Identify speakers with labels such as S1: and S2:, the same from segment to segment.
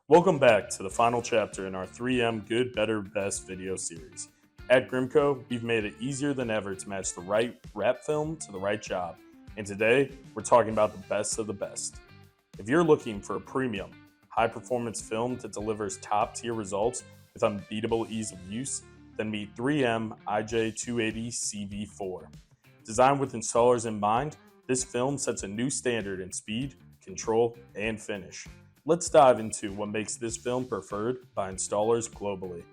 S1: Welcome back to the final chapter in our 3M Good, Better, Best video series. At Grimco, we've made it easier than ever to match the right wrap film to the right job. And today, we're talking about the best of the best. If you're looking for a premium, high-performance film that delivers top-tier results with unbeatable ease of use, then meet 3M IJ280 Cv4. Designed with installers in mind, this film sets a new standard in speed, control, and finish. Let's dive into what makes this film preferred by installers globally.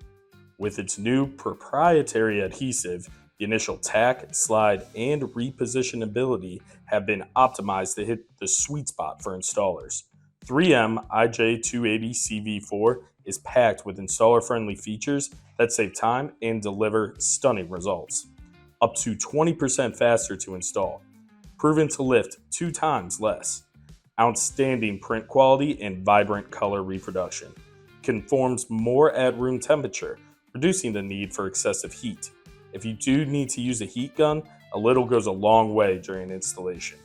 S1: With its new proprietary adhesive, the initial tack, slide, and repositionability have been optimized to hit the sweet spot for installers. 3M IJ280 Cv4 is packed with installer-friendly features that save time and deliver stunning results. Up to 20% faster to install, proven to lift 2 times less. Outstanding print quality and vibrant color reproduction. Conforms more at room temperature, reducing the need for excessive heat. If you do need to use a heat gun, a little goes a long way during installation.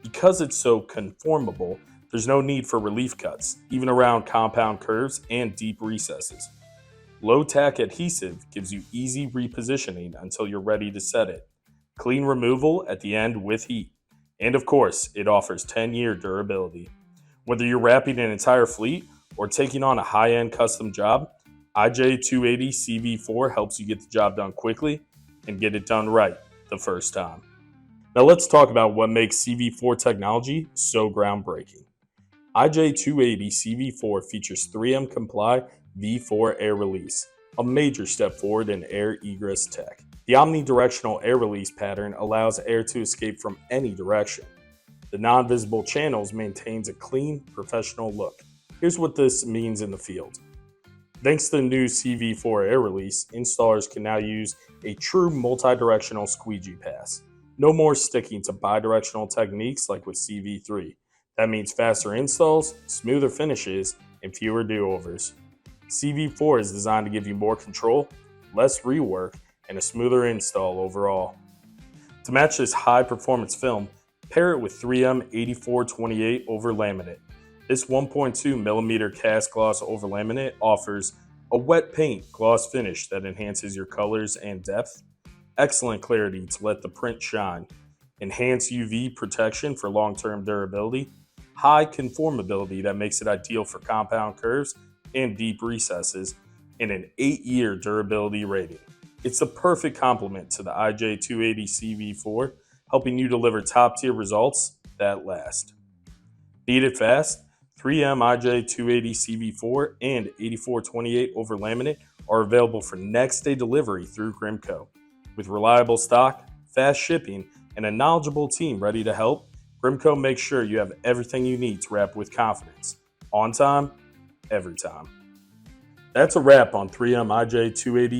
S1: Because it's so conformable, there's no need for relief cuts, even around compound curves and deep recesses. Low tack adhesive gives you easy repositioning until you're ready to set it. Clean removal at the end with heat. And of course, it offers 10-year durability. Whether you're wrapping an entire fleet or taking on a high-end custom job, IJ280 Cv4 helps you get the job done quickly and get it done right the first time. Now let's talk about what makes CV4 technology so groundbreaking. IJ280 Cv4 features 3M Comply V4 Air Release, a major step forward in air egress tech. The omnidirectional air release pattern allows air to escape from any direction. The non-visible channels maintains a clean, professional look. Here's what this means in the field. Thanks to the new CV4 Air Release, installers can now use a true multi-directional squeegee pass. No more sticking to bidirectional techniques like with CV3. That means faster installs, smoother finishes, and fewer do-overs. CV4 is designed to give you more control, less rework, and a smoother install overall. To match this high-performance film, pair it with 3M 8428 Overlaminate. This 1.2mm cast gloss overlaminate offers a wet paint gloss finish that enhances your colors and depth, excellent clarity to let the print shine, enhanced UV protection for long-term durability, high conformability that makes it ideal for compound curves and deep recesses, and an 8-year durability rating. It's the perfect complement to the IJ280 Cv4, helping you deliver top-tier results that last. Need it fast? 3M IJ280 Cv4 and 8428 Overlaminate are available for next-day delivery through Grimco. With reliable stock, fast shipping, and a knowledgeable team ready to help, Grimco makes sure you have everything you need to wrap with confidence. On time, every time. That's a wrap on 3M IJ280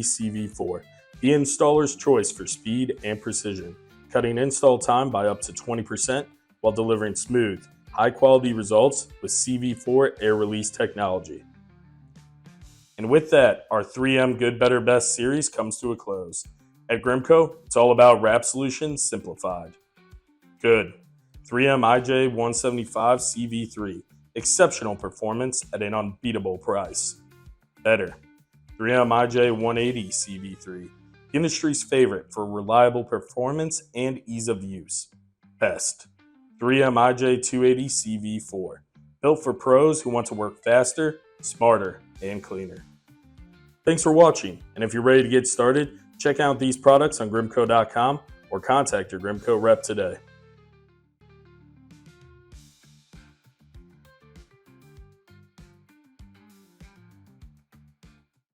S1: Cv4, the installer's choice for speed and precision, cutting install time by up to 20% while delivering smooth, high-quality results with CV4 Air Release Technology. And with that, our 3M Good, Better, Best series comes to a close. At Grimco, it's all about wrap solutions simplified. Good. 3M IJ175 Cv3, exceptional performance at an unbeatable price. Better. 3M IJ180 Cv3, the industry's favorite for reliable performance and ease of use. Best. 3M IJ280 Cv4, built for pros who want to work faster, smarter, and cleaner. Thanks for watching, and if you're ready to get started, check out these products on Grimco.com or contact your Grimco rep today.